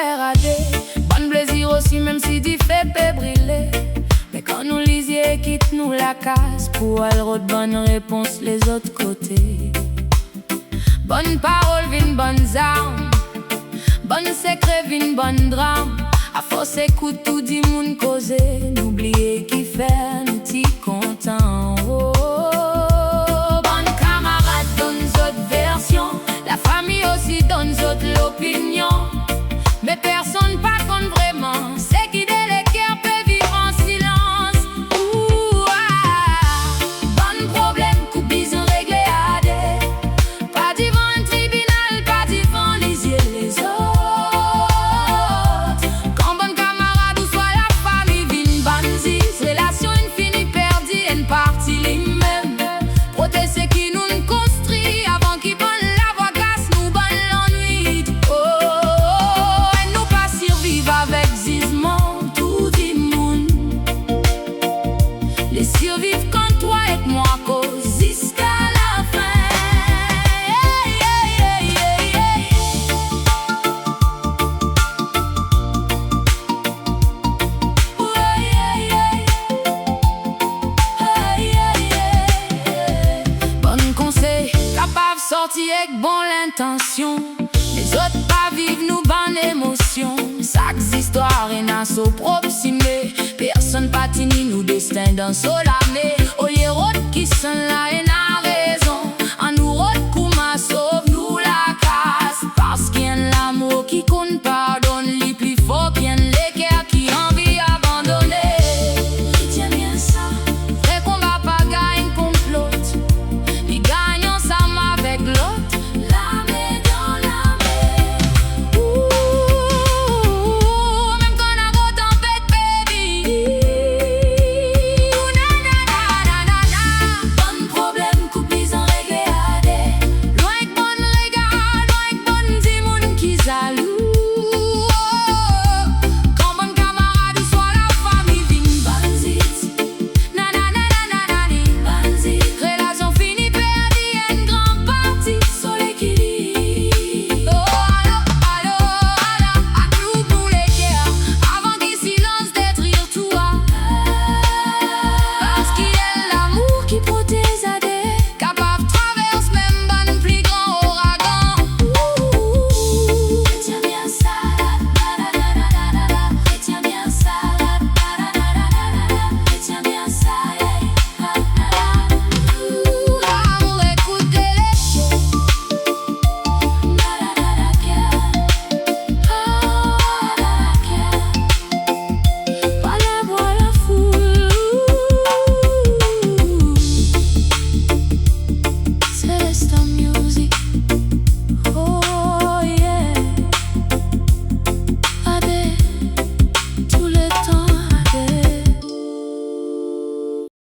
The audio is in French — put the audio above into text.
faire rader. Bon plaisir aussi, même si dit fait peut briller. Mais quand nous lisiez, quitte nous la casse. Pour elle, bonne réponse les autres côtés. Bonne parole, v'une bonne arme. Bonne secret, v'une bonne drame. A force écoute tout dit moun causer. N'oubliez qui fait nous t'y content. Oh, bonne camarade donne d'autres versions. La famille aussi donne d'autres l'opinion. Mais personne pas compte vraiment. C'est qui dès les cœurs peut vivre en silence. Ouh, ah. Bon problème, coup bison réglé à des. Pas devant un tribunal, pas devant les yeux les autres. Quand bon camarade ou soit la famille vine bandit. Relation infinie perdue, une partie les mêmes. Protéger qui nous construit avant qu'il bonne la voix casse nous bonne l'ennui. Oh. Les survivre quand toi et moi cause jusqu'à la fin. Bon conseil, capable sortir avec bon l'intention. Les autres pas vivre nous bonne émotion. Chaque histoire est dans son propre cimé. Personne patine nous destin dans son lamé. Au héros qui sont là et